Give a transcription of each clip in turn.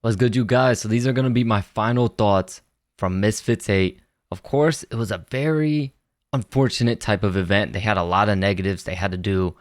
What's good, you guys? So these are gonna be my final thoughts from Misfits 8. Of course, it was a very unfortunate type of event. They had a lot of negatives. They had to do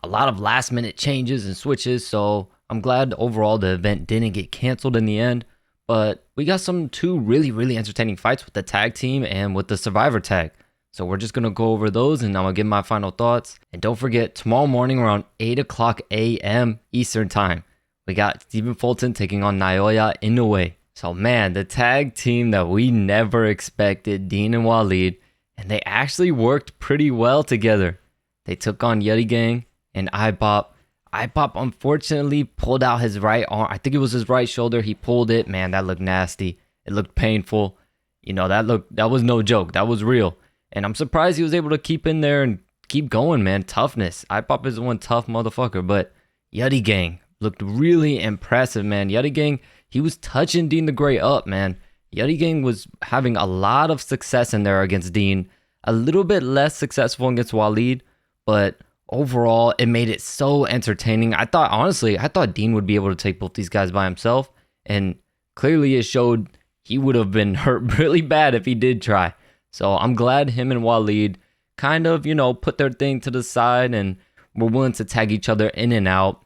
a lot of last minute changes and switches. So I'm glad overall the event didn't get canceled in the end. But we got two really entertaining fights with the tag team and with the survivor tag. So we're just gonna go over those and I'm gonna give my final thoughts. And don't forget, tomorrow morning around 8 o'clock a.m. Eastern time, we got Stephen Fulton taking on Naoya Inoue. So man, the tag team that we never expected, Dean and Waleed, and they actually worked pretty well together. They took on Yeti Gang and IBOP. IBOP unfortunately pulled out his right arm. I think it was his right shoulder. He pulled it. Man, that looked nasty. It looked painful. That was no joke. That was real. And I'm surprised he was able to keep in there and keep going, man. Toughness. IBOP is one tough motherfucker, but Yeti Gang looked really impressive, man. Yeti Gang, he was touching Dean the Grey up, man. Yeti Gang was having a lot of success in there against Dean. A little bit less successful against Waleed, but overall, it made it so entertaining. I thought Dean would be able to take both these guys by himself, and clearly it showed he would have been hurt really bad if he did try. So I'm glad him and Waleed kind of, put their thing to the side and were willing to tag each other in and out.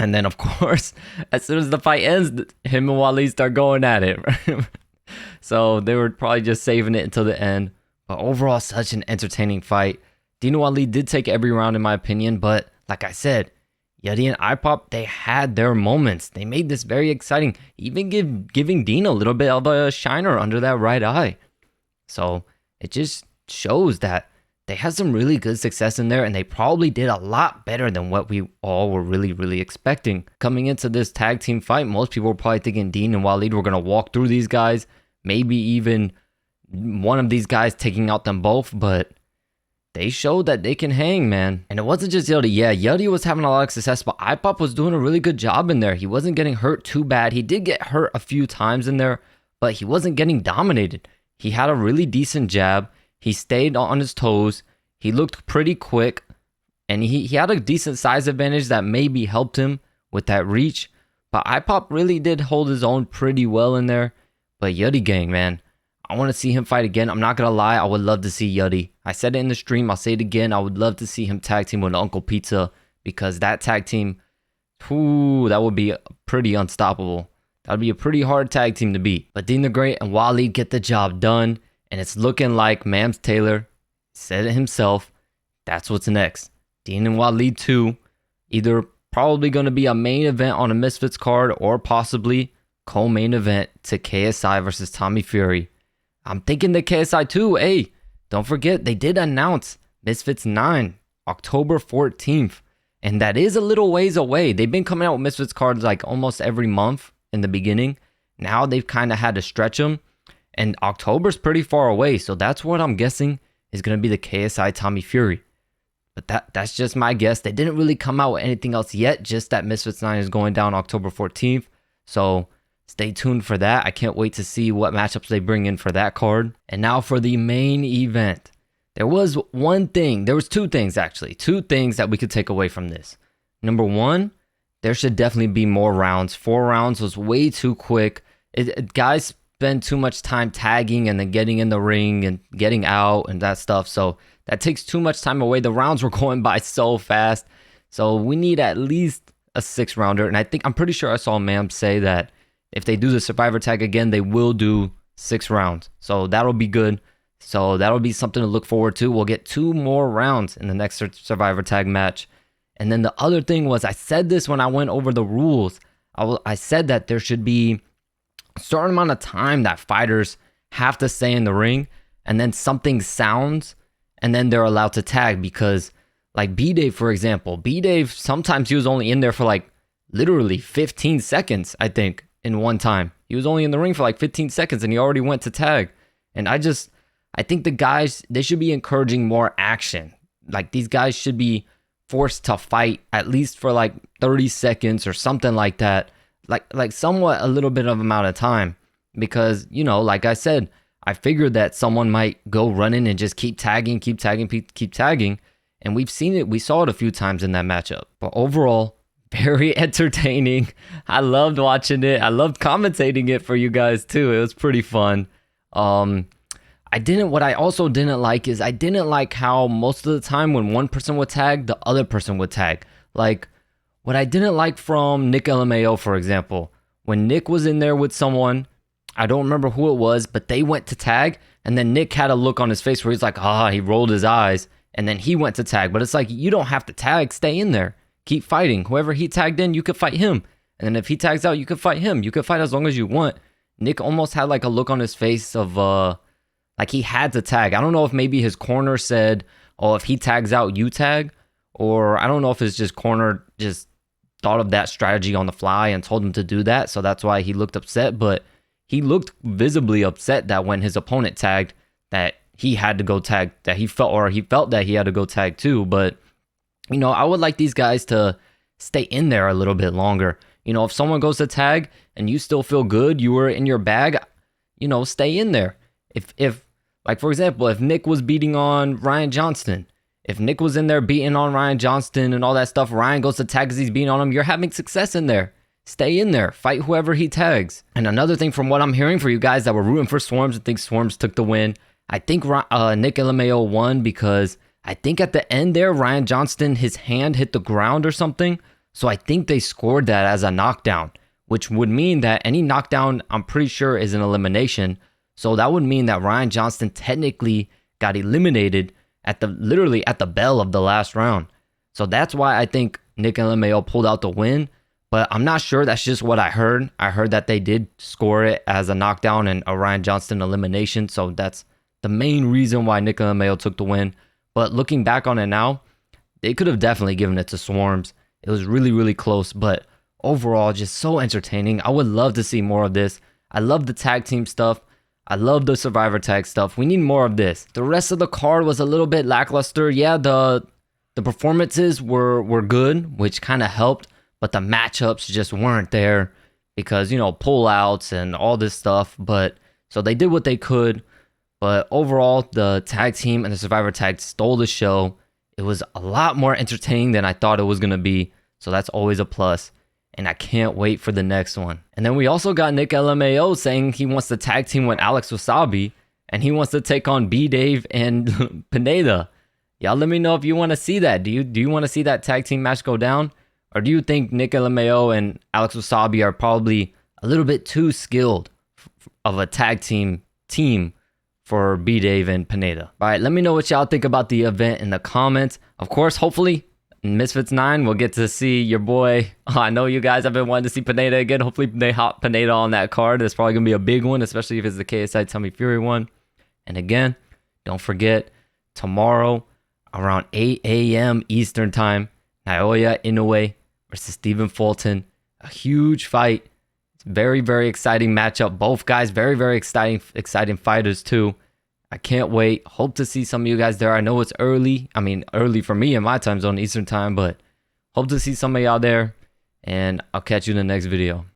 And then, of course, as soon as the fight ends, him and Waleed start going at it. So they were probably just saving it until the end. But overall, such an entertaining fight. Dean and Waleed did take every round, in my opinion. But like I said, Yeti and IBOP, they had their moments. They made this very exciting. Even giving Dean a little bit of a shiner under that right eye. So it just shows that they had some really good success in there, and they probably did a lot better than what we all were really expecting. Coming into this tag team fight, most people were probably thinking Dean and Waleed were going to walk through these guys, maybe even one of these guys taking out them both, but they showed that they can hang, man. And it wasn't just Yeti. Yeah, Yeti was having a lot of success, but IBOP was doing a really good job in there. He wasn't getting hurt too bad. He did get hurt a few times in there, but he wasn't getting dominated. He had a really decent jab. He stayed on his toes. He looked pretty quick. And he had a decent size advantage that maybe helped him with that reach. But IBOP really did hold his own pretty well in there. But Yeti Gang, man, I want to see him fight again. I'm not going to lie. I would love to see Yeti. I said it in the stream. I'll say it again. I would love to see him tag team with Uncle Pizza. Because that tag team, that would be pretty unstoppable. That'd be a pretty hard tag team to beat. But Dean the Great and Waleed get the job done. And it's looking like Mams Taylor said it himself. That's what's next. Dean and Waleed 2. Either probably going to be a main event on a Misfits card or possibly co-main event to KSI versus Tommy Fury. I'm thinking the KSI 2. Hey, don't forget they did announce Misfits 9, October 14th. And that is a little ways away. They've been coming out with Misfits cards like almost every month in the beginning. Now they've kind of had to stretch them. And October's pretty far away. So that's what I'm guessing is going to be the KSI Tommy Fury. But that's just my guess. They didn't really come out with anything else yet. Just that Misfits 9 is going down October 14th. So stay tuned for that. I can't wait to see what matchups they bring in for that card. And now for the main event. There was one thing. There was two things, actually. Two things that we could take away from this. Number one, there should definitely be more rounds. 4 rounds was way too quick. Guys spend too much time tagging and then getting in the ring and getting out and that stuff. So that takes too much time away. The rounds were going by so fast. So we need at least a 6-rounder. And I'm pretty sure I saw Mam say that if they do the Survivor tag again, they will do 6 rounds. So that'll be good. So that'll be something to look forward to. We'll get 2 more rounds in the next Survivor tag match. And then the other thing was, I said this when I went over the rules. I said that there should be a certain amount of time that fighters have to stay in the ring, and then something sounds, and then they're allowed to tag. Because like B-Dave, for example, B-Dave, sometimes he was only in there for like literally 15 seconds, I think, in one time. He was only in the ring for like 15 seconds and he already went to tag. And I think the guys, they should be encouraging more action. Like these guys should be forced to fight at least for like 30 seconds or something like that. Like somewhat a little bit of amount of time. Because, like I said, I figured that someone might go running and just keep tagging. And we've seen it. We saw it a few times in that matchup. But overall, Very entertaining. I loved watching it. I loved commentating it for you guys too. It was pretty fun. What I also didn't like is I didn't like how most of the time when one person would tag, the other person would tag. Like what I didn't like from Nick LMAO, for example, when Nick was in there with someone, I don't remember who it was, but they went to tag, and then Nick had a look on his face where he's like, he rolled his eyes, and then he went to tag. But it's like, you don't have to tag, stay in there. Keep fighting. Whoever he tagged in, you could fight him. And then if he tags out, you could fight him. You could fight as long as you want. Nick almost had like a look on his face of like he had to tag. I don't know if maybe his corner said, oh, if he tags out, you tag. Or I don't know if his just corner just thought of that strategy on the fly and told him to do that. So that's why he looked upset. But he looked visibly upset that when his opponent tagged, that he had to go tag, that he felt that he had to go tag too. But, you know, I would like these guys to stay in there a little bit longer. You know, if someone goes to tag and you still feel good, you were in your bag, you know, stay in there. If like, for example, if Nick was beating on Ryan Johnston, if Nick was in there beating on Ryan Johnston and all that stuff, Ryan goes to tag because he's beating on him, you're having success in there. Stay in there. Fight whoever he tags. And another thing from what I'm hearing for you guys that were rooting for Swarmz and think Swarmz took the win, I think Nick LMAO won because I think at the end there, Ryan Johnston, his hand hit the ground or something. So I think they scored that as a knockdown, which would mean that any knockdown, I'm pretty sure, is an elimination. So that would mean that Ryan Johnston technically got eliminated literally at the bell of the last round. So that's why I think Nick LMAO pulled out the win. But I'm not sure. That's just what I heard. I heard that they did score it as a knockdown and a Ryan Johnston elimination. So that's the main reason why Nick LMAO took the win. But looking back on it now, they could have definitely given it to Swarmz. It was really, really close. But overall, just so entertaining. I would love to see more of this. I love the tag team stuff. I love the Survivor tag stuff. We need more of this. The rest of the card was a little bit lackluster. Yeah, the performances were good, which kind of helped. But the matchups just weren't there because, you know, pullouts and all this stuff. But so they did what they could. But overall, the tag team and the Survivor tag stole the show. It was a lot more entertaining than I thought it was going to be. So that's always a plus. And I can't wait for the next one. And then we also got Nick LMAO saying he wants to tag team with Alex Wasabi. And he wants to take on B-Dave and Pineda. Y'all let me know if you want to see that. Do you want to see that tag team match go down? Or do you think Nick LMAO and Alex Wasabi are probably a little bit too skilled of a tag team for B-Dave and Pineda? All right, let me know what y'all think about the event in the comments. Of course, hopefully, in Misfits 9, we'll get to see your boy. I know you guys have been wanting to see Pineda again. Hopefully, they hop Pineda on that card. It's probably going to be a big one, especially if it's the KSI Tommy Fury one. And again, don't forget, tomorrow around 8 a.m. Eastern Time, Naoya Inoue versus Stephen Fulton. A huge fight. It's very, very exciting matchup. Both guys, very, very exciting fighters too. I can't wait. Hope to see some of you guys there. I know it's early. I mean, early for me in my time zone, Eastern Time, but hope to see some of y'all there. And I'll catch you in the next video.